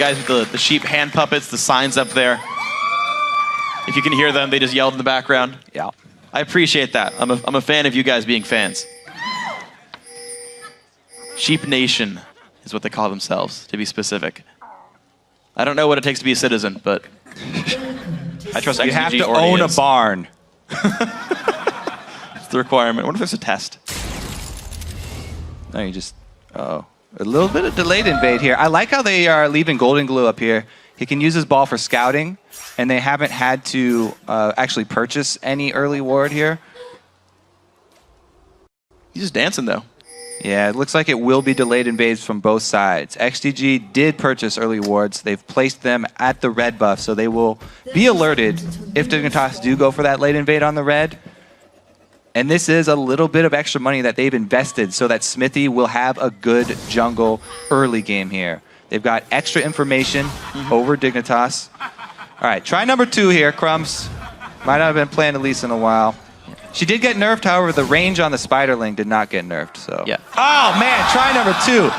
guys with the sheep hand puppets, the signs up there. If you can hear them, they just yelled in the background. Yeah. I appreciate that. I'm a fan of you guys being fans. Sheep Nation is what they call themselves, to be specific. I don't know what it takes to be a citizen, but I trust XDG. You have to own a barn. It's the requirement. I wonder if there's a test. No, you just... Oh. A little bit of delayed invade here. I like how they are leaving Golden Glue up here. He can use his ball for scouting, and they haven't had to actually purchase any early ward here. He's just dancing, though. Yeah, it looks like it will be delayed invades from both sides. XDG did purchase early wards. They've placed them at the red buff, so they will be alerted if Dignitas do go for that late invade on the red. And this is a little bit of extra money that they've invested so that Smithy will have a good jungle early game here. They've got extra information over Dignitas. All right, try number 2 here, Crumbs. Might not have been playing Elise in a while. She did get nerfed, however, the range on the Spiderling did not get nerfed, so. Yeah. Oh, man, try number 2.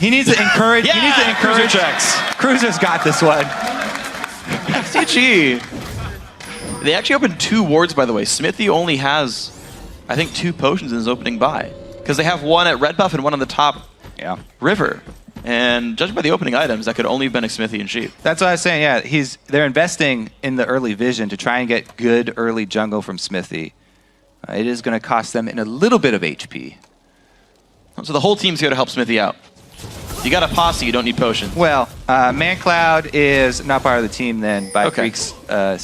He needs to encourage. Yeah, he needs to encourage. Cruiser checks. Cruiser's got this one. XDG. They actually opened 2 wards, by the way. Smithy only has, I think, 2 potions in his opening buy. Because they have one at red buff and one on the top river. And judging by the opening items, that could only have been a Smithy and Sheep. That's what I was saying, yeah. They're investing in the early vision to try and get good early jungle from Smithy. It is going to cost them in a little bit of HP. So the whole team's here to help Smithy out. You got a posse, you don't need potions. Well, ManCloud is not part of the team then by Freak's by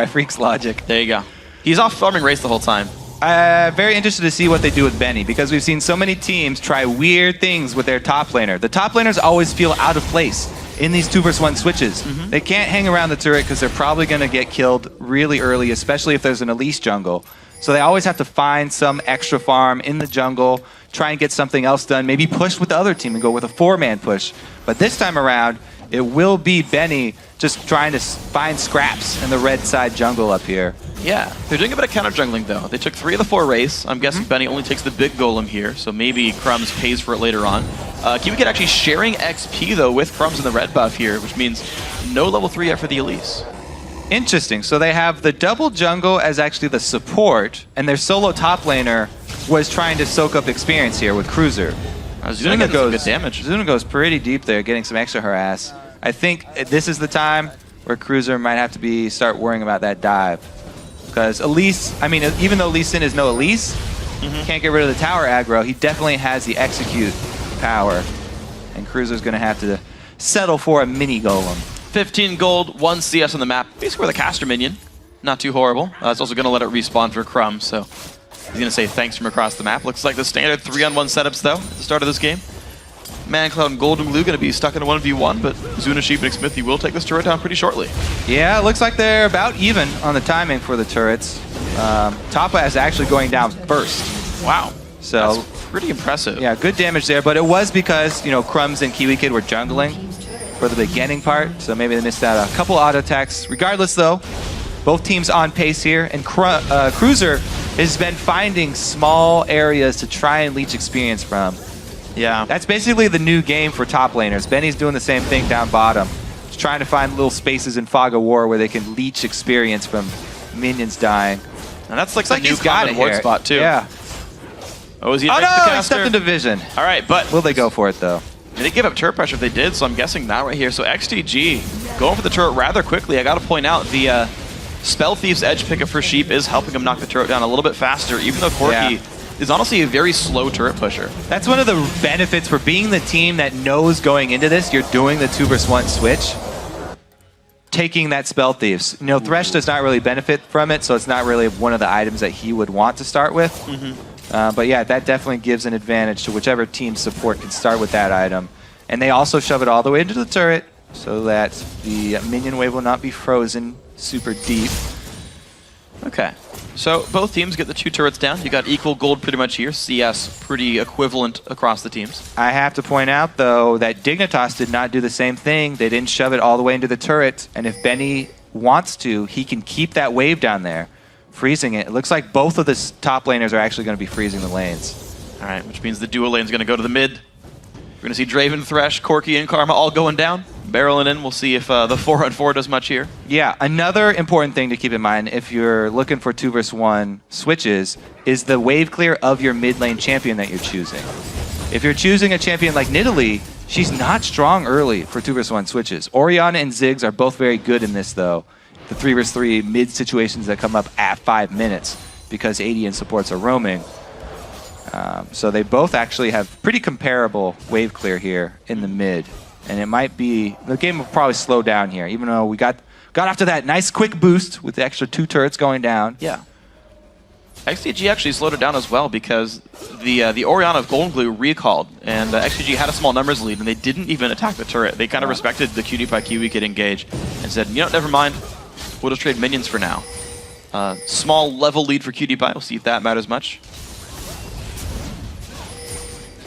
Freak's logic. There you go. He's off farming race the whole time. Very interested to see what they do with Benny, because we've seen so many teams try weird things with their top laner. The top laners always feel out of place in these 2-versus-1 switches. They can't hang around the turret because they're probably going to get killed really early, especially if there's an Elise jungle. So they always have to find some extra farm in the jungle, try and get something else done, maybe push with the other team and go with a 4-man push. But this time around, it will be Benny just trying to find scraps in the red side jungle up here. Yeah, they're doing a bit of counter jungling though. They took 3 of the 4 race. I'm guessing Benny only takes the big golem here, so maybe Crumbs pays for it later on. Kiwi actually sharing XP though with Crumbs in the red buff here, which means no level 3 yet for the Elise. Interesting. So they have the double jungle as actually the support, and their solo top laner was trying to soak up experience here with Cruiser. Zuna goes good damage. Zuna goes pretty deep there, getting some extra harass. I think this is the time where Cruiser might have to start worrying about that dive. Because Elise, I mean, even though Lee Sin is no Elise, can't get rid of the tower aggro, he definitely has the execute power. And Cruiser's going to have to settle for a mini golem. 15 gold, 1 CS on the map. Basically with a caster minion. Not too horrible. It's also going to let it respawn for Crumb, so he's going to say thanks from across the map. Looks like the standard 3-on-1 setups, though, at the start of this game. ManCloud and Golden Glue going to be stuck in a 1v1, but Zuna, Sheep, and Smithy will take this turret down pretty shortly. Yeah, it looks like they're about even on the timing for the turrets. Toppa is actually going down first. Wow. So that's pretty impressive. Yeah, good damage there, but it was because, you know, Crumbs and Kiwi Kid were jungling for the beginning part, so maybe they missed out a couple auto attacks. Regardless, though, both teams on pace here, and Cruiser has been finding small areas to try and leech experience from. Yeah. That's basically the new game for top laners. Benny's doing the same thing down bottom. Just trying to find little spaces in Fog of War where they can leech experience from minions dying. And that's like the new common ward spot, too. Yeah. Oh, is he no, the caster? He stepped into vision. All right, but will they go for it, though? They give up turret pressure if they did, so I'm guessing not right here. So XDG going for the turret rather quickly. I got to point out the Spell Thief's edge pickup for Sheep is helping him knock the turret down a little bit faster, even though Corki is honestly a very slow turret pusher. That's one of the benefits for being the team that knows going into this, you're doing the 2-versus-1 switch. Taking that Spell Thieves. You know, Thresh does not really benefit from it, so it's not really one of the items that he would want to start with. But yeah, that definitely gives an advantage to whichever team support can start with that item. And they also shove it all the way into the turret so that the minion wave will not be frozen super deep. Okay. So both teams get the 2 turrets down. You got equal gold pretty much here. CS pretty equivalent across the teams. I have to point out, though, that Dignitas did not do the same thing. They didn't shove it all the way into the turret. And if Benny wants to, he can keep that wave down there, freezing it. It looks like both of the top laners are actually going to be freezing the lanes. All right, which means the duo lane is going to go to the mid. We're going to see Draven, Thresh, Corki, and Karma all going down. Barreling in. We'll see if the 4-on-4 does much here. Yeah, another important thing to keep in mind if you're looking for 2v1 switches is the wave clear of your mid lane champion that you're choosing. If you're choosing a champion like Nidalee, she's not strong early for 2v1 switches. Orianna and Ziggs are both very good in this, though. The 3v3 mid situations that come up at 5 minutes because AD and supports are roaming. So they both actually have pretty comparable wave clear here in the mid. And it might be, the game will probably slow down here, even though we got after that nice quick boost with the extra 2 turrets going down. Yeah. XDG actually slowed it down as well because the Orianna of Golden Glue recalled, and XDG had a small numbers lead, and they didn't even attack the turret. They kind of respected the QT Kiwi Kid engage and said, you know, never mind, we'll just trade minions for now. Small level lead for QT. We'll see if that matters much.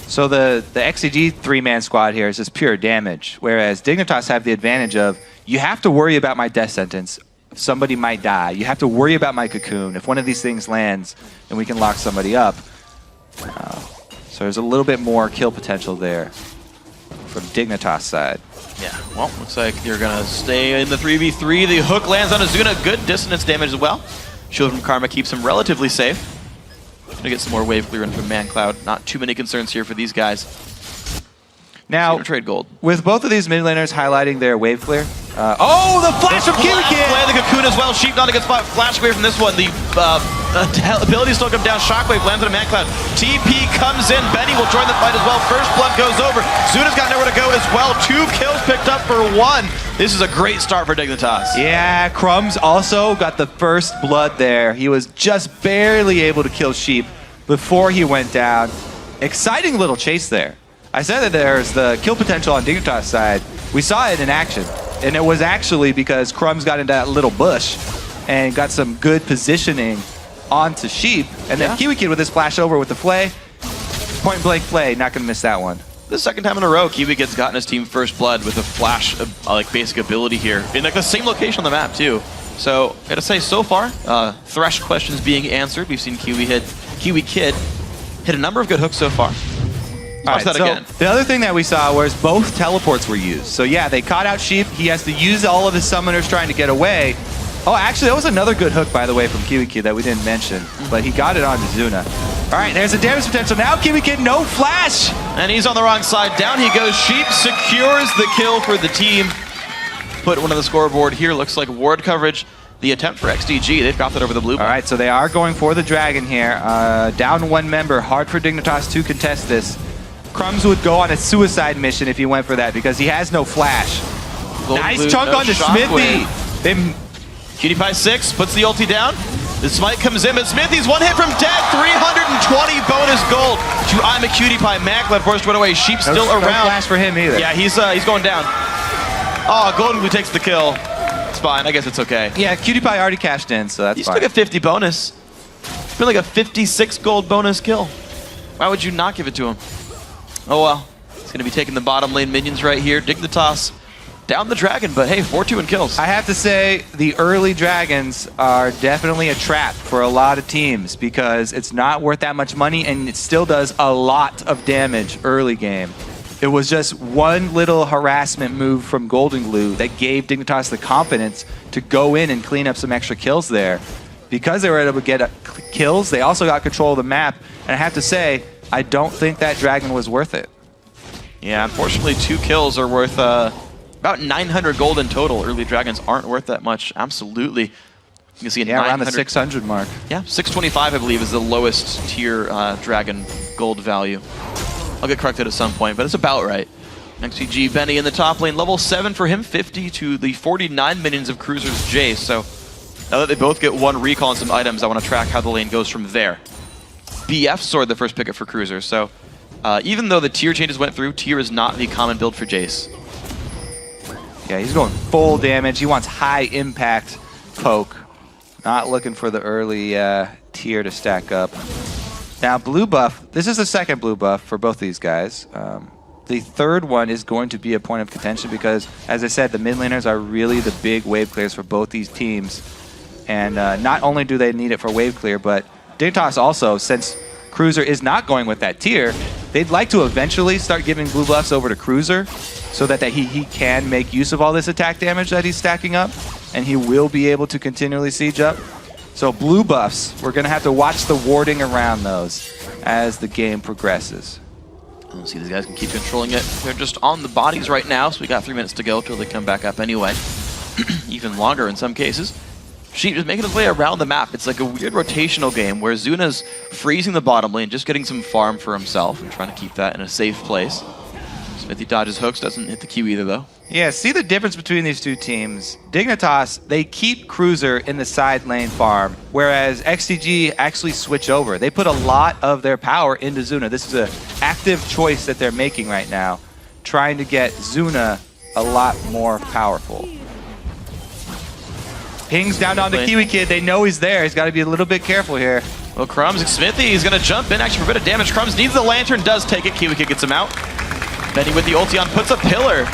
So the XDG 3-man squad here is just pure damage, whereas Dignitas have the advantage of, you have to worry about my death sentence. Somebody might die. You have to worry about my cocoon. If one of these things lands, then we can lock somebody up. So there's a little bit more kill potential there from Dignitas side. Yeah, well, looks like you're going to stay in the 3v3. The hook lands on Azuna. Good dissonance damage as well. Shield from Karma keeps him relatively safe. Gonna get some more wave clear in from ManCloud. Not too many concerns here for these guys. Now, trade gold. With both of these mid laners highlighting their wave clear. Oh, the flash from Kiwi Kid! Play the cocoon as well. Sheep not a good spot. Flash away from this one. The ability still come down. Shockwave lands on a ManCloud. TP comes in. Benny will join the fight as well. First blood goes over. Zuna's got nowhere to go as well. 2 kills picked up for 1. This is a great start for Dignitas. Yeah, Crumbs also got the first blood there. He was just barely able to kill Sheep before he went down. Exciting little chase there. I said that there's the kill potential on Dignitas' side. We saw it in action. And it was actually because Crumbs got into that little bush and got some good positioning onto Sheep. And then Kiwi Kid with his flash over with the Flay. Point blank play, not going to miss that one. The second time in a row, Kiwi Kid's gotten his team first blood with a flash of like basic ability here. In like the same location on the map too. So, gotta say, so far, Thresh questions being answered. We've seen Kiwi Kid hit a number of good hooks so far. Watch that again. The other thing that we saw was both teleports were used. So yeah, they caught out Sheep. He has to use all of his summoners trying to get away. Oh, actually, that was another good hook, by the way, from Kiwi Kid that we didn't mention. But he got it on Zuna. All right, there's the damage potential. Now Kiwi Kid, no flash! And he's on the wrong side. Down he goes. Sheep secures the kill for the team. Put one on the scoreboard here. Looks like ward coverage. The attempt for XDG, they've got that over the blue. All right, so they are going for the dragon here. Down 1 member, hard for Dignitas to contest this. Crumbs would go on a suicide mission if he went for that because he has no flash. Nice chunk onto Smithy. QT 6 puts the ulti down. The smite comes in, but Smithy's one hit from dead. 320 bonus gold to I'm a QT ManCloud forced to run away. Sheep still around. No flash for him either. Yeah, he's going down. Oh, Golden Glue takes the kill. It's fine. I guess it's okay. Yeah, QT already cashed in, so that's He fine. still got 50 bonus. It's been like a 56 gold bonus kill. Why would you not give it to him? Oh well. He's going to be taking the bottom lane minions right here. Dignitas down the dragon, but hey, 4-2 in kills. I have to say, the early dragons are definitely a trap for a lot of teams because it's not worth that much money and it still does a lot of damage early game. It was just one little harassment move from Golden Glue that gave Dignitas the confidence to go in and clean up some extra kills there. Because they were able to get kills, they also got control of the map. And I have to say, I don't think that dragon was worth it. Yeah, unfortunately, 2 kills are worth about 900 gold in total. Early dragons aren't worth that much. Absolutely. You can see around the 600 mark. Yeah, 625, I believe, is the lowest tier dragon gold value. I'll get corrected at some point, but it's about right. XDG Benny in the top lane, level 7 for him, 50 to the 49 minions of Cruiser's Jace. So now that they both get 1 recall and some items, I want to track how the lane goes from there. BF Sword, the first pickup for Cruiser. So even though the tier changes went through, tier is not the common build for Jace. Yeah, he's going full damage. He wants high impact poke. Not looking for the early tier to stack up. Now, blue buff, this is the second blue buff for both these guys. The third one is going to be a point of contention because, as I said, the mid laners are really the big wave clears for both these teams. And not only do they need it for wave clear, but Dignitas also, since Cruiser is not going with that tier, They'd like to eventually start giving blue buffs over to Cruiser so that he can make use of all this attack damage that he's stacking up, and he will be able to continually siege up. So blue buffs, we're going to have to watch the warding around those as the game progresses. Let's see, these guys can keep controlling it. They're just on the bodies right now, so we got 3 minutes to go till they come back up anyway. Even longer in some cases. Sheep just making his way around the map. It's like a weird rotational game where Zuna's freezing the bottom lane, just getting some farm for himself and trying to keep that in a safe place. Smithy dodges hooks, doesn't hit the Q either though. Yeah, see the difference between these two teams. Dignitas, they keep Cruiser in the side lane farm, whereas XDG actually switch over. They put a lot of their power into Zuna. This is an active choice that they're making right now, trying to get Zuna a lot more powerful. Pings down on the Kiwi Kid. They know he's there. He's got to be a little bit careful here. Well, Crumbs, Smithy, he's going to jump in actually for a bit of damage. Crumbs needs the lantern, does take it. Kiwi Kid gets him out. Benny with the ulti on, puts a pillar.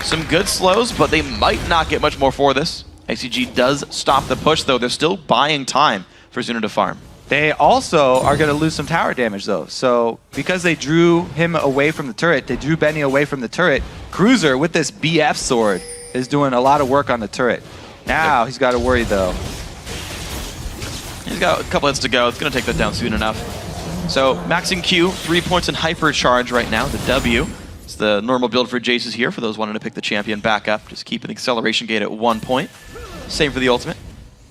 Some good slows, but they might not get much more for this. XDG does stop the push, though. They're still buying time for Zuna to farm. They also are going to lose some tower damage, though. So because they drew him away from the turret, they drew Benny away from the turret, Cruiser with this BF sword is doing a lot of work on the turret. Now he's got to worry, though. He's got a couple hits to go. It's going to take that down soon enough. So maxing Q, 3 points in hyper charge right now, the W. It's the normal build for Jace's here, for those wanting to pick the champion back up. Just keep an acceleration gate at 1 point. Same for the ultimate.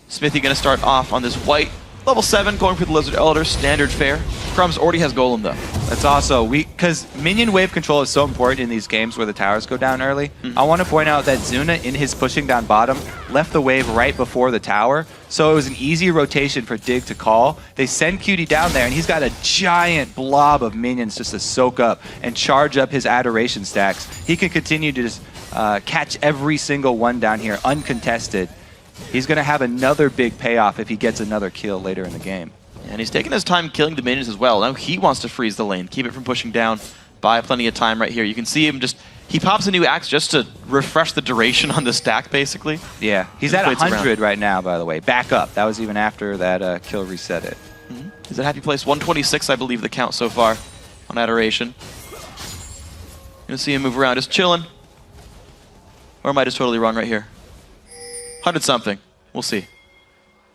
Smithy going to start off on this white. Level 7, going for the Lizard Elder, standard fare. Crumbs already has Golem, though. That's also, because minion wave control is so important in these games where the towers go down early. I want to point out that Zuna, in his pushing down bottom, left the wave right before the tower, so it was an easy rotation for Dig to call. They send Cutie down there, and he's got a giant blob of minions just to soak up and charge up his adoration stacks. He can continue to just catch every single one down here uncontested. He's going to have another big payoff if he gets another kill later in the game. And he's taking his time killing the minions as well. Now he wants to freeze the lane, keep it from pushing down, buy plenty of time right here. You can see him just, he pops a new axe just to refresh the duration on the stack, basically. Yeah, he's at 100 right now, by the way. Back up. That was even after that kill reset it. He's at happy place 126, I believe, the count so far on adoration. Gonna see him move around, just chilling. Or am I just totally wrong right here? 100-something. We'll see.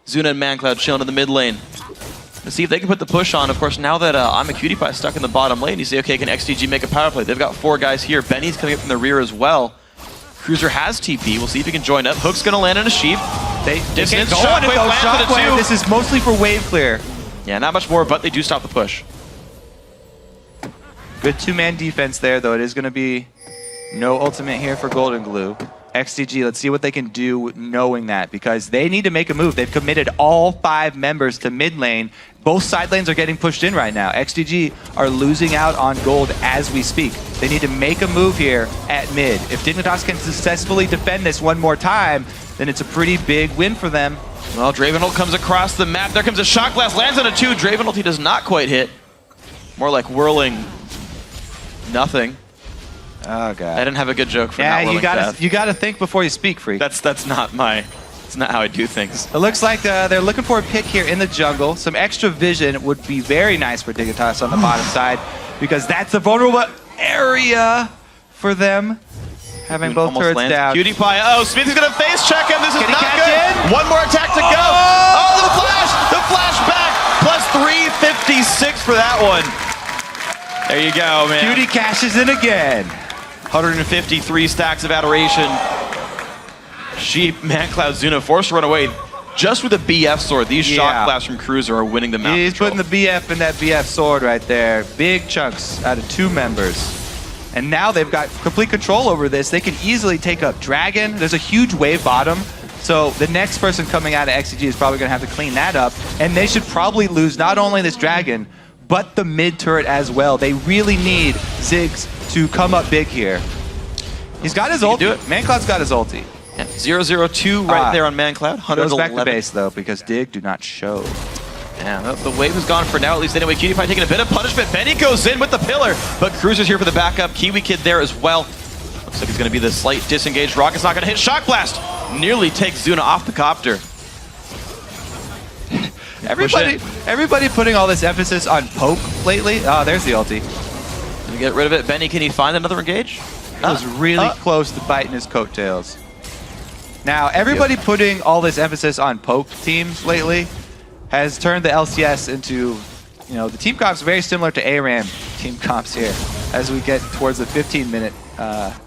Zuna and ManCloud chilling in the mid lane. Let's see if they can put the push on. Of course, now that I'm a Cutie Pie stuck in the bottom lane, you say, okay, can XDG make a power play? They've got 4 guys here. Benny's coming up from the rear as well. Cruiser has TP. We'll see if he can join up. Hook's going to land in a sheep. They can't go on it, though. Shockwave. This is mostly for wave clear. Yeah, not much more, but they do stop the push. Good 2-man defense there, though. It is going to be no ultimate here for Golden Glue. XDG, let's see what they can do knowing that, because they need to make a move. They've committed all 5 members to mid lane. Both side lanes are getting pushed in right now. XDG are losing out on gold as we speak. They need to make a move here at mid. If Dignitas can successfully defend this one more time, then it's a pretty big win for them. Well, Dravenholt comes across the map. There comes a Shock Blast, lands on a 2. Dravenholt, he does not quite hit. More like whirling nothing. Oh god! I didn't have a good joke for not willing death. You gotta think before you speak, Freak. That's not how I do things. It looks like they're looking for a pick here in the jungle. Some extra vision would be very nice for Dignitas on the bottom side, because that's a vulnerable area for them. Having both turrets down. Cutie Pie. Oh, Smithy's gonna face check him. This is not good. In? One more attack to go. Oh, the flash back. Plus 356 for that one. There you go, man. Cutie cashes in again. 153 stacks of adoration. Sheep, ManCloud, Zuna forced to run away just with a BF sword. These shock blasts from Cruiser are winning the map. He's putting the BF in that BF sword right there. Big chunks out of 2 members. And now they've got complete control over this. They can easily take up Dragon. There's a huge wave bottom. So the next person coming out of XDG is probably going to have to clean that up. And they should probably lose not only this Dragon, but the mid turret as well. They really need Ziggs to come up big here. He's got his ulti. ManCloud's got his ulti. Yeah, 002 right there on ManCloud. Goes back to base though, because Dig do not show. Yeah, the wave is gone for now, at least anyway. Cutie Pie taking a bit of punishment. Benny goes in with the pillar, but Cruiser's here for the backup. Kiwi Kid there as well. Looks like it's going to be the slight disengaged. Rocket's not going to hit. Shock Blast nearly takes Zuna off the copter. Everybody putting all this emphasis on poke lately. Oh, there's the ulti. Gonna get rid of it. Benny, can he find another engage? It was really close to biting his coattails. Now, everybody putting all this emphasis on poke teams lately has turned the LCS into, you know, the team comps very similar to ARAM team comps here as we get towards the 15-minute.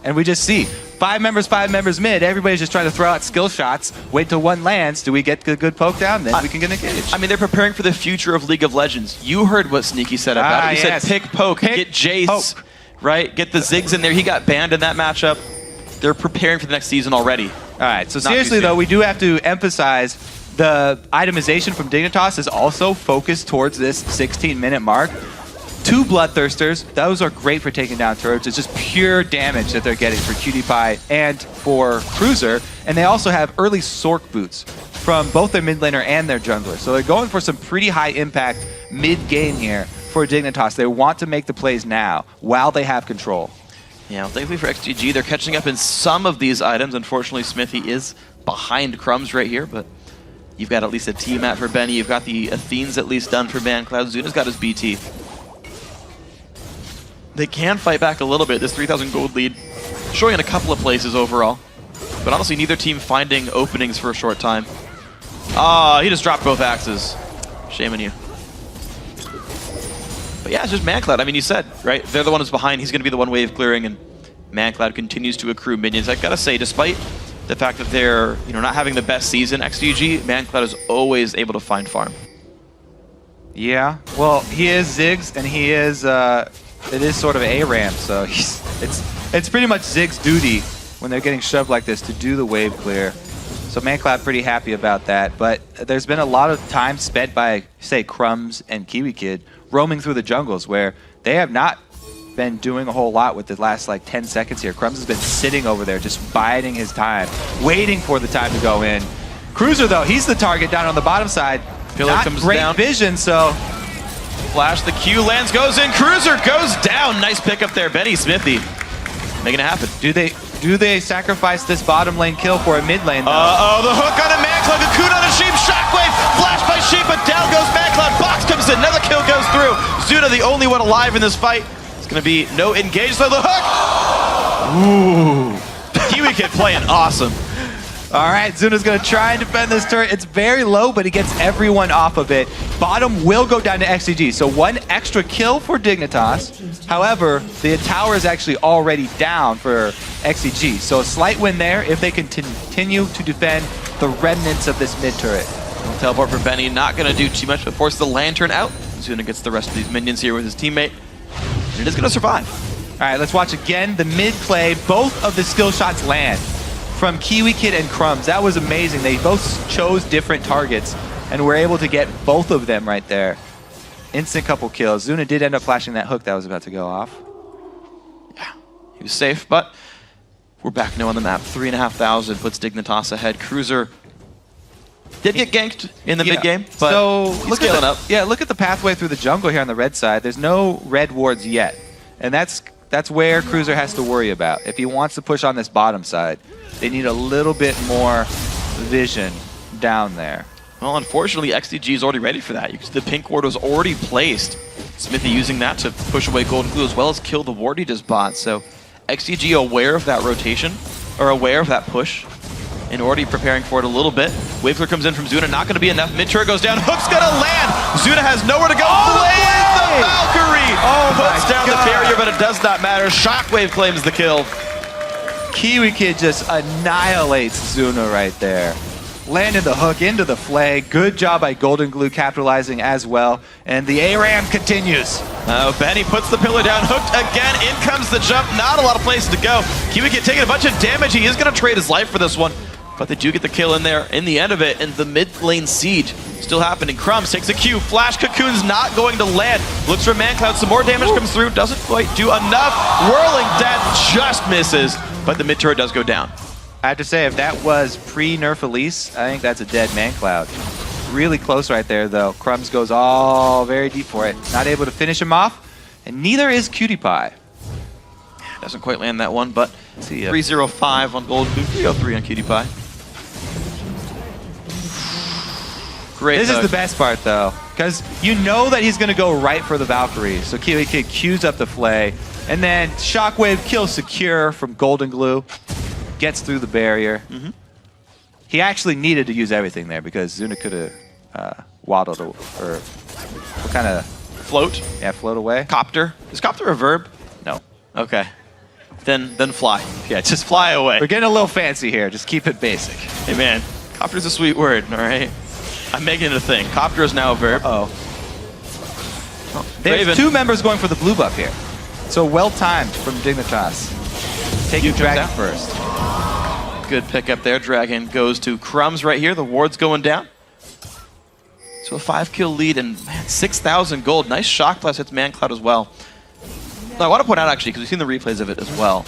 And we just see 5 members mid. Everybody's just trying to throw out skill shots. Wait till one lands. Do we get a good poke down? Then we can get engaged. I mean, they're preparing for the future of League of Legends. You heard what Sneaky said about it. He said pick poke, get Jace, right? Get the Ziggs in there. He got banned in that matchup. They're preparing for the next season already. All right, so seriously though, we do have to emphasize the itemization from Dignitas is also focused towards this 16-minute mark. 2 Bloodthirsters, those are great for taking down turrets. It's just pure damage that they're getting for QtPie and for Cruiser. And they also have early Sork boots from both their mid laner and their jungler. So they're going for some pretty high impact mid-game here for Dignitas. They want to make the plays now while they have control. Yeah, well, thankfully for XDG, they're catching up in some of these items. Unfortunately, Smithy is behind Crumbs right here, but you've got at least a T-Mat for Benny. You've got the Athene's at least done for BanCloud. Zuna's got his BT. They can fight back a little bit. This 3,000 gold lead showing in a couple of places overall. But honestly, neither team finding openings for a short time. Ah, he just dropped both axes. Shame on you. But yeah, it's just BanCloud. I mean, you said, right? They're the one who's behind. He's going to be the one wave clearing, and BanCloud continues to accrue minions. I gotta say, despite the fact that they're not having the best season, XDG, BanCloud is always able to find farm. Yeah, well, he is Ziggs, and he is it is sort of ARAM, so it's pretty much Ziggs' duty when they're getting shoved like this to do the wave clear. So BanCloud pretty happy about that, but there's been a lot of time spent by, say, Crumbs and Kiwi Kid roaming through the jungles where they have not been doing a whole lot with the last like 10 seconds here. Crumbs has been sitting over there just biding his time, waiting for the time to go in. Cruiser though, he's the target down on the bottom side. Pillar not comes great down. Vision, so Flash, the Q lands, goes in, Cruiser goes down. Nice pick up there, Benny Smithy. Making it happen. do they sacrifice this bottom lane kill for a mid lane though? The hook on a BanCloud, Cocoon on a Sheep, Shockwave, flash by Sheep, but down goes BanCloud, Box comes in, another kill goes through. Zuna, the only one alive in this fight. It's gonna be no engage, so the hook! Ooh. Kiwi Kid playing awesome. All right, Zuna's gonna try and defend this turret. It's very low, but he gets everyone off of it. Bottom will go down to XDG, so 1 extra kill for Dignitas. However, the tower is actually already down for XDG, so a slight win there if they can continue to defend the remnants of this mid turret. Teleport for Benny, not gonna do too much, but force the Lantern out. Zuna gets the rest of these minions here with his teammate, and it is gonna survive. All right, let's watch again the mid play. Both of the skill shots land from Kiwi Kid and Crumbs. That was amazing. They both chose different targets and were able to get both of them right there. Instant couple kills. Zuna did end up flashing that hook that was about to go off. Yeah, he was safe, but we're back now on the map. 3,500 puts Dignitas ahead. Cruiser did get ganked in the mid game, but so he's scaling up. Yeah, look at the pathway through the jungle here on the red side. There's no red wards yet, and that's where Cruiser has to worry about. If he wants to push on this bottom side, they need a little bit more vision down there. Well, unfortunately, XDG is already ready for that. You can see the pink ward was already placed. Smithy using that to push away Golden Glue as well as kill the ward he just bought. So XDG aware of that rotation, or aware of that push, and already preparing for it a little bit. Waveclear comes in from Zuna, not going to be enough. Mid-turret goes down, Hook's going to land! Zuna has nowhere to go, Blaze the Valkyrie! Puts down the barrier, but it does not matter. Shockwave claims the kill. Kiwi Kid just annihilates Zuna right there. Landed the hook into the flag. Good job by Golden Glue capitalizing as well. And the ARAM continues. Benny puts the pillar down, hooked again, in comes the jump, not a lot of places to go. Kiwi Kid taking a bunch of damage, he is going to trade his life for this one. But they do get the kill in there in the end of it, and the mid lane siege still happening. Crumbs takes a Q, Flash Cocoon's not going to land. Looks for BanCloud, some more damage comes through, doesn't quite do enough. Whirling Death just misses, but the mid turret does go down. I have to say, if that was pre-nerf Elise, I think that's a dead BanCloud. Really close right there, though. Crumbs goes all very deep for it. Not able to finish him off, and neither is QtPie. Doesn't quite land that one, but 305 on Golden Glue, 303 on QtPie. Great. This is the best part, though, because you know that he's going to go right for the Valkyrie. So Kiwi Kid queues up the flay, And then Shockwave kills Secure from Golden Glue. Gets through the barrier. He actually needed to use everything there because Zuna could have waddled or what kind of... Float? Yeah, float away. Copter. Is copter a verb? No. Okay. Then fly. Yeah, just Fly away. We're getting a little fancy here. Just keep it basic. Hey man, copter's a sweet word, all right? I'm making it a thing. Copter is now a verb. There's two members going for the blue buff here. So well timed from Dignitas. Taking Dragon first. Good pickup there. Dragon goes to Crumbs right here. The ward's going down. So a 5-kill lead and man, 6,000 gold. Nice shock blast hits ManCloud as well. Now, I want to point out actually, because we've seen the replays of it as well.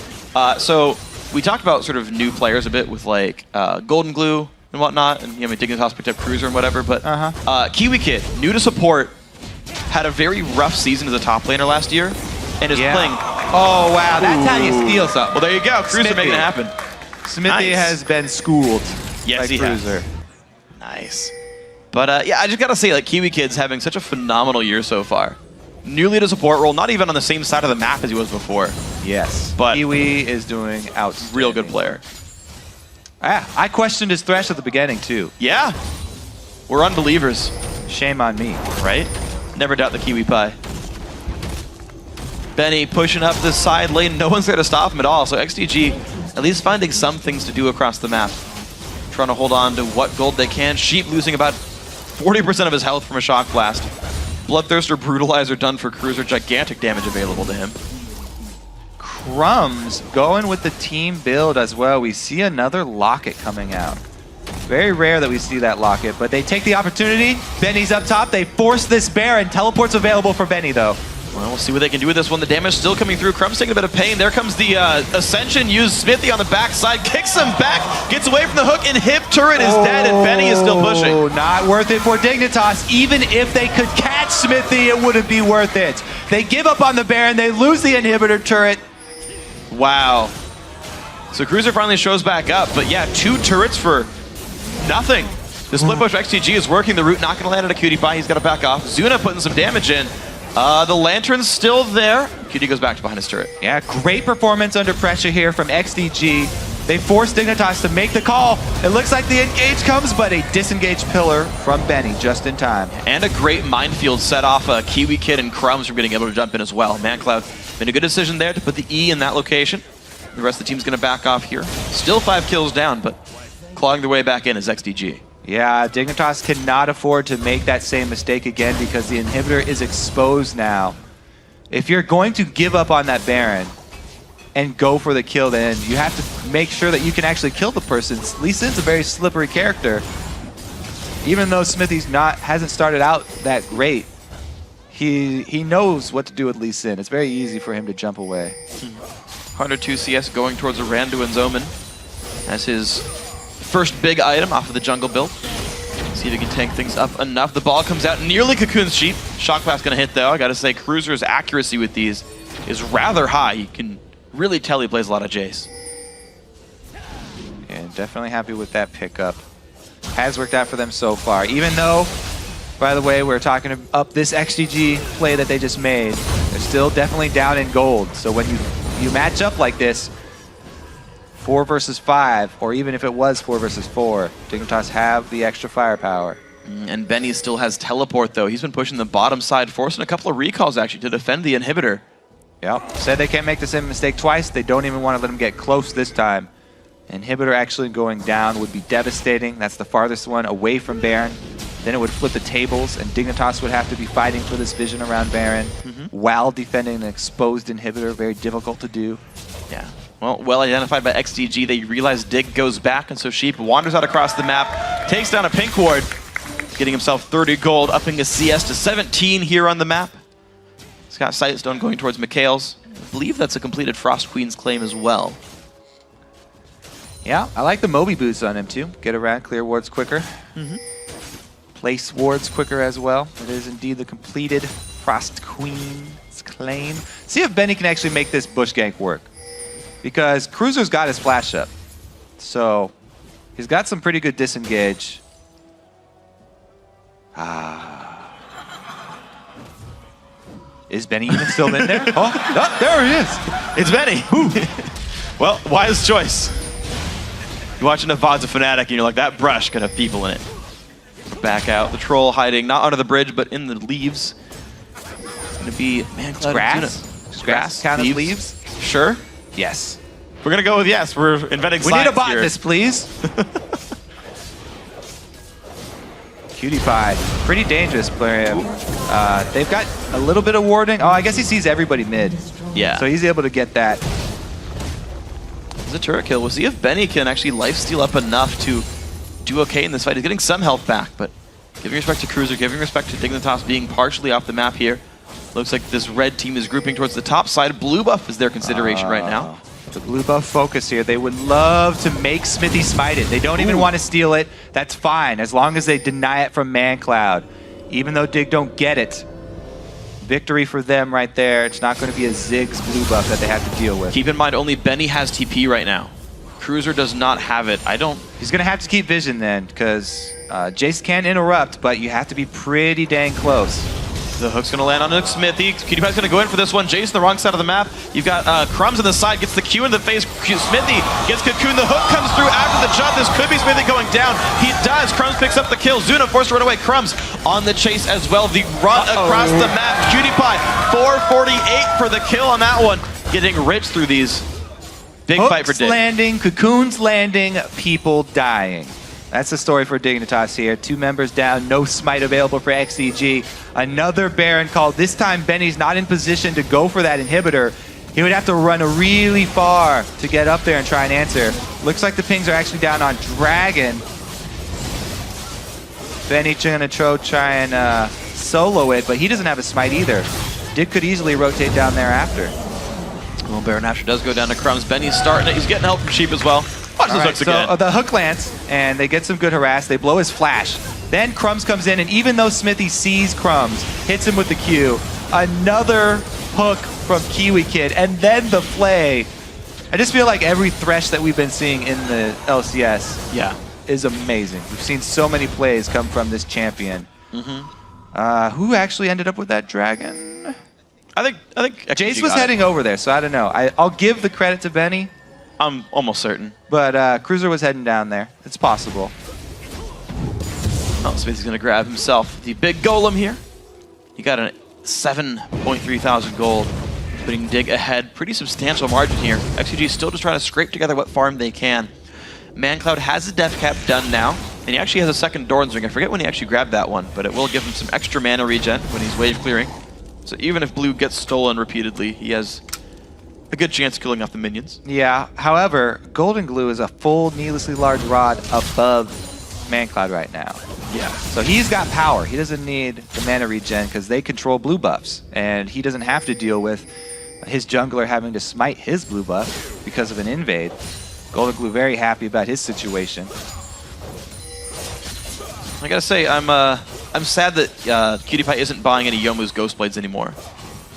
So we talked about sort of new players a bit with like Golden Glue and whatnot, and Dignitas picked up Cruiser and whatever. But Kiwi Kid, new to support, had a very rough season as a top laner last year, and is playing. Oh wow, that's how you steal something. Well, there you go. Cruiser making it happen. Smithy has been schooled. Yes, by he Cruiser. has. Nice. But yeah, I just gotta say, like Kiwi Kid's having such a phenomenal year so far. Newly to support role, not even on the same side of the map as he was before. Yes, but Kiwi is doing outstanding. Real good player. I questioned his thresh at the beginning too. Yeah, we're unbelievers. Shame on me. Right? Never doubt the Kiwi Pie. Benny pushing up this side lane. No one's there to stop him at all. So XDG at least finding some things to do across the map. Trying to hold on to what gold they can. Sheep losing about 40% of his health from a shock blast. Bloodthirster, Brutalizer done for Cruiser. Gigantic damage available to him. Crumbs going with the team build as well. We see another Locket coming out. Very rare that we see that Locket, but they take the opportunity. Benny's up top. They force this Baron. Teleport's available for Benny, though. Well, we'll see what they can do with this one. The damage still coming through. Crumbs taking a bit of pain. There comes the Ascension. Use Smithy on the backside. Kicks him back. Gets away from the hook. And Hip Turret is dead. And Benny is still pushing. Oh, not worth it for Dignitas. Even if they could catch Smithy, it wouldn't be worth it. They give up on the Baron. They lose the inhibitor turret. Wow. So Cruiser finally shows back up. But yeah, 2 turrets for nothing. The split push XTG is working. The root not going to land on a Cutie Pie. He's got to back off. Zuna putting some damage in. The Lantern's still there. Cutie goes back to behind his turret. Yeah, great performance under pressure here from XDG. They force Dignitas to make the call. It looks like the engage comes, but a disengaged pillar from Benny just in time. And a great minefield set off Kiwi Kid and Crumbs from getting able to jump in as well. ManCloud made a good decision there to put the E in that location. The rest of the team's going to back off here. Still 5 kills down, but clawing their way back in is XDG. Yeah, Dignitas cannot afford to make that same mistake again because the inhibitor is exposed now. If you're going to give up on that Baron and go for the kill, then you have to make sure that you can actually kill the person. Lee Sin's a very slippery character. Even though Smithy's hasn't started out that great, he knows what to do with Lee Sin. It's very easy for him to jump away. 102 CS going towards a Randuin's Omen as his first big item off of the jungle build. See if he can tank things up enough. The ball comes out, nearly cocoons Sheep. Shock Blast gonna hit though. I gotta say, Cruiser's accuracy with these is rather high. You can really tell he plays a lot of Jace. Yeah, definitely happy with that pickup. Has worked out for them so far. Even though, by the way, we're talking up this XDG play that they just made, they're still definitely down in gold. So when you match up like this, 4 versus 5, or even if it was 4 versus 4, Dignitas have the extra firepower. And Benny still has teleport though. He's been pushing the bottom side, forcing a couple of recalls actually to defend the inhibitor. Yep, said they can't make the same mistake twice. They don't even want to let him get close this time. Inhibitor actually going down would be devastating. That's the farthest one away from Baron. Then it would flip the tables, and Dignitas would have to be fighting for this vision around Baron while defending an exposed inhibitor. Very difficult to do. Yeah. Well identified by XDG. They realize Dig goes back, and so Sheep wanders out across the map, takes down a pink ward, getting himself 30 gold, upping his CS to 17 here on the map. He's got Sightstone going towards Mikhail's. I believe that's a completed Frost Queen's claim as well. Yeah, I like the Moby boots on him too. Get around, clear wards quicker. Place wards quicker as well. It is indeed the completed Frost Queen's claim. See if Benny can actually make this bush gank work. Because Cruiser's got his flash up. So he's got some pretty good disengage. Is Benny even still in there? Oh, there he is. It's Benny. Well, wise choice. You watch enough VODs of Fnatic and you're like, that brush could have people in it. Back out. The troll hiding not under the bridge, but in the leaves. It's going to be ManCloud. Grass? Grass count as leaves? Sure. Yes. We're going to go with yes. We're inventing We science need a botanist, please. Cutie Pie. Pretty dangerous player. They've got a little bit of warding. Oh, I guess he sees everybody mid. Yeah. So he's able to get that. It's a turret kill. We'll see if Benny can actually lifesteal up enough to do okay in this fight. He's getting some health back, but giving respect to Cruiser, giving respect to Dignitas being partially off the map here. Looks like this red team is grouping towards the top side. Blue buff is their consideration right now. The blue buff focus here. They would love to make Smithy smite it. They don't even want to steal it. That's fine, as long as they deny it from ManCloud. Even though Dig don't get it. Victory for them right there. It's not going to be a Ziggs blue buff that they have to deal with. Keep in mind, only Benny has TP right now. Cruiser does not have it. He's going to have to keep vision then, because Jace can interrupt, but you have to be pretty dang close. The hook's going to land on Smithy. Cutie Pie's going to go in for this one. Jace on the wrong side of the map. You've got Crumbs on the side, gets the Q in the face. Smithy gets Cocoon. The hook comes through after the jump. This could be Smithy going down. He does. Crumbs picks up the kill. Zuna forced to run away. Crumbs on the chase as well. The run across the map. Cutie Pie, 448 for the kill on that one. Getting rich through these. Big Hooks fight for Dig. landing, Cocoons landing, people dying. That's the story for Dignitas here. 2 members down, no smite available for XDG. Another Baron call. This time Benny's not in position to go for that inhibitor. He would have to run really far to get up there and try and answer. Looks like the pings are actually down on Dragon. Benny gonna try and solo it, but he doesn't have a smite either. Dig could easily rotate down there after. Well, Baron Asher does go down to Crumbs. Benny's starting it. He's getting help from Sheep as well. Watch those hooks again. So the hook lands, and they get some good harass. They blow his flash. Then Crumbs comes in, and even though Smithy sees Crumbs, hits him with the Q, another hook from Kiwi Kid, and then the play. I just feel like every Thresh that we've been seeing in the LCS is amazing. We've seen so many plays come from this champion. Who actually ended up with that dragon? I think Jace was heading over there, so I don't know. I'll give the credit to Benny. I'm almost certain. But Cruiser was heading down there. It's possible. Oh, Smithy's going to grab himself the big golem here. He got a 7.3 thousand gold, putting Dig ahead. Pretty substantial margin here. XDG still just trying to scrape together what farm they can. ManCloud has the death cap done now, and he actually has a second Doran's Ring. I forget when he actually grabbed that one, but it will give him some extra mana regen when he's wave clearing. So even if blue gets stolen repeatedly, he has a good chance of killing off the minions. Yeah, however, Golden Glue is a full needlessly large rod above ManCloud right now. Yeah. So he's got power. He doesn't need the mana regen because they control blue buffs, and he doesn't have to deal with his jungler having to smite his blue buff because of an invade. Golden Glue very happy about his situation. I gotta say, I'm sad that Cutie Pie isn't buying any Yomu's Ghost Blades anymore.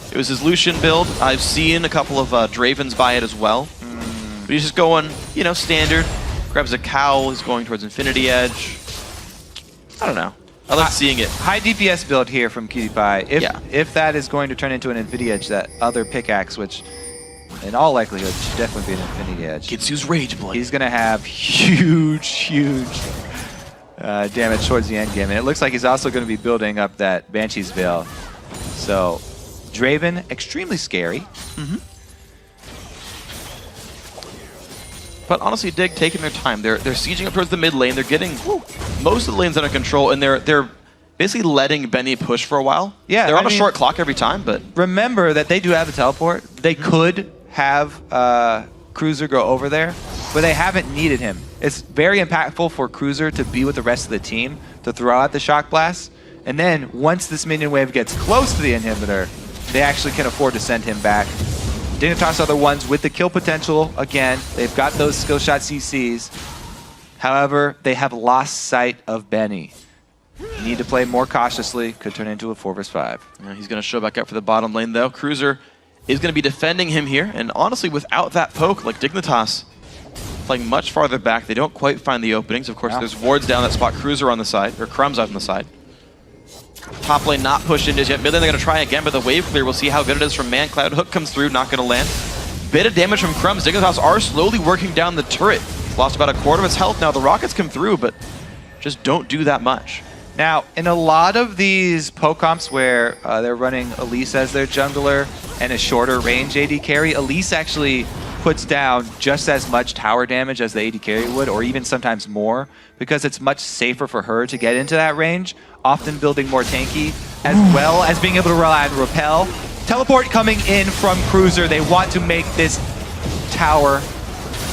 It was his Lucian build. I've seen a couple of Dravens buy it as well. But he's just going, you know, standard. Grabs a cowl, he's going towards Infinity Edge. I don't know. I like seeing it. High DPS build here from Cutie Pie. If that is going to turn into an Infinity Edge, that other pickaxe, which in all likelihood should definitely be an Infinity Edge. Kitsu's Rage Blade. He's going to have huge damage towards the end game. And it looks like he's also going to be building up that Banshee's Veil. So, Draven, extremely scary. But honestly, Dig taking their time. They're sieging up towards the mid lane. They're getting most of the lanes under control, and they're basically letting Benny push for a while. Yeah, they're on a short clock every time, but remember that they do have a teleport. They could have Cruiser go over there, but they haven't needed him. It's very impactful for Cruiser to be with the rest of the team to throw out the shock blast, and then once this minion wave gets close to the inhibitor, they actually can afford to send him back. Dignitas are the ones with the kill potential. Again, they've got those skill shot CCs. However, they have lost sight of Benny. Need to play more cautiously. Could turn into a 4 vs 5. Yeah, he's going to show back up for the bottom lane, though. Cruiser is going to be defending him here. And honestly, without that poke, like Dignitas playing much farther back, they don't quite find the openings. Of course, there's wards down that spot. Cruiser on the side, or Crumbs out on the side. Top lane not pushed into yet. Mid lane they're going to try again, but the wave clear, we'll see how good it is from ManCloud. Hook comes through, not going to land. Bit of damage from Crumbs. Dignitas are slowly working down the turret. Lost about a quarter of its health now. The rockets come through, but just don't do that much. Now, in a lot of these poke comps where they're running Elise as their jungler and a shorter range AD carry, Elise actually puts down just as much tower damage as the AD carry would, or even sometimes more, because it's much safer for her to get into that range, often building more tanky, as well as being able to rely on repel. Teleport coming in from Cruiser. They want to make this tower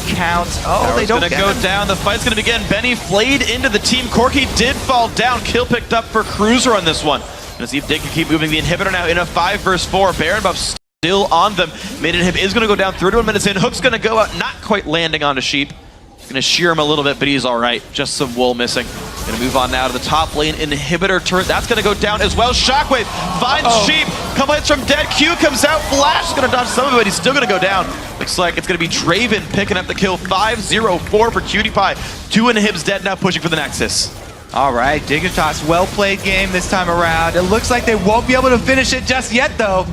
count. Oh, they don't gonna go down. The fight's gonna begin. Benny flayed into the team. Corki did fall down. Kill picked up for Cruiser on this one. Gonna see if Dig can keep moving the inhibitor now in a 5 versus 4. Baron buff still on them. Mid inhib is gonna go down 31 minutes in. Hook's gonna go out, not quite landing onto Sheep. Gonna shear him a little bit, but he's all right. Just some wool missing. Gonna move on now to the top lane inhibitor turret. That's gonna go down as well. Shockwave finds Sheep. Couple hits from dead. Q comes out. Flash is gonna dodge some of it. He's still gonna go down. Looks like it's gonna be Draven picking up the kill. 5-0-4 for Cutie Pie. 2 inhibs dead now, pushing for the Nexus. All right, Dignitas, well-played game this time around. It looks like they won't be able to finish it just yet, though.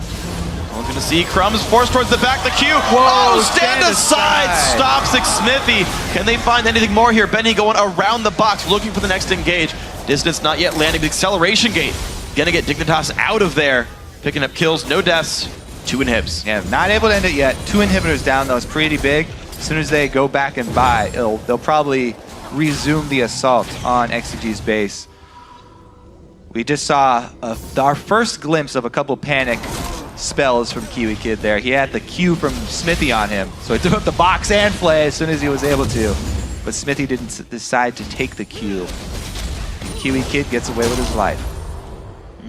We're gonna see Crumbs forced towards the back. The Q. Whoa, Oh, stand aside. Stops Smithy. Can they find anything more here? Benny going around the box, looking for the next engage. Distance not yet landing. The acceleration gate. Gonna get Dignitas out of there. Picking up kills, no deaths. 2 inhibs. Yeah, not able to end it yet. 2 inhibitors down, though. It's pretty big. As soon as they go back and buy, they'll probably resume the assault on XDG's base. We just saw our first glimpse of a couple panic spells from Kiwi Kid there. He had the Q from Smithy on him, so he threw up the box and play as soon as he was able to. But Smithy didn't decide to take the Q. Kiwi Kid gets away with his life.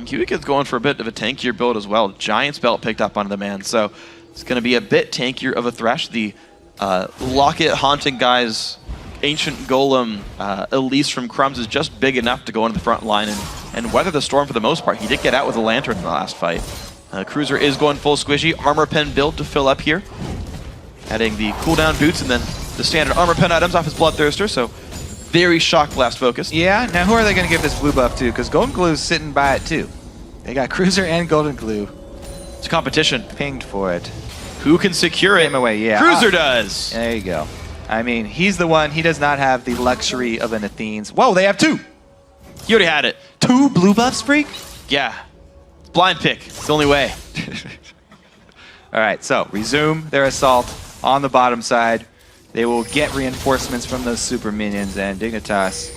Kiwi Kid's going for a bit of a tankier build as well. Giant's Belt picked up onto the man, so it's going to be a bit tankier of a Thresh. The Locket Haunting Guy's Ancient Golem Elise from Crumbs is just big enough to go into the front line and weather the storm for the most part. He did get out with a Lantern in the last fight. Cruiser is going full squishy. Armor Pen build to fill up here. Adding the cooldown boots and then the standard Armor Pen items off his Bloodthirster, so very Shock Blast focused. Yeah, now who are they going to give this blue buff to? Because Golden Glue's sitting by it too. They got Cruiser and Golden Glue. It's a competition. Pinged for it. Who can secure it? Him away, yeah. Cruiser does. There you go. I mean, he's the one. He does not have the luxury of an Athene's. Whoa, they have 2. He already had it. 2 blue buffs, Freak? Yeah. Blind pick. It's the only way. All right, so resume their assault on the bottom side. They will get reinforcements from those super minions, and Dignitas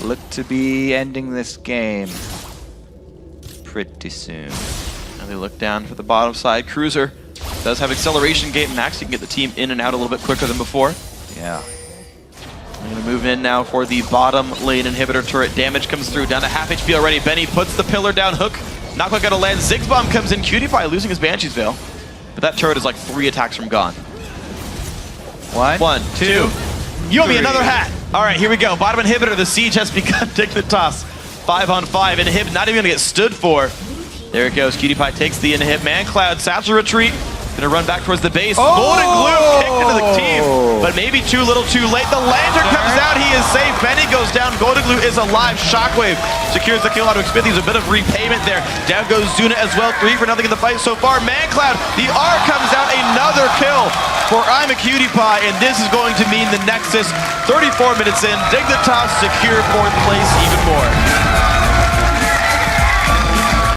look to be ending this game pretty soon. And they look down for the bottom side. Cruiser does have acceleration gate max. You can get the team in and out a little bit quicker than before. Yeah. I'm going to move in now for the bottom lane inhibitor turret. Damage comes through, down to half HP already. Benny puts the pillar down. Hook, not quite going to land. Ziggs Bomb comes in. Cutie Pie losing his Banshee's Veil. But that turret is like 3 attacks from gone. 1, 2. You owe me another hat. All right, here we go. Bottom inhibitor. The siege has begun. Dignitas. 5-on-5. Inhib not even going to get stood for. There it goes. Cutie Pie takes the inhib. ManCloud. Satchel retreat. Gonna run back towards the base. Oh! Golden Glue kicked into the team, but maybe too little too late. The Lantern comes out. He is safe. Benny goes down. Golden Glue is alive. Shockwave secures the kill out of Smithy. There's a bit of repayment there. Down goes Zuna as well. 3-0 in the fight so far. ManCloud, the R comes out. Another kill for I'm a Cutie Pie, and this is going to mean the Nexus. 34 minutes in. Dignitas secure 4th place even more.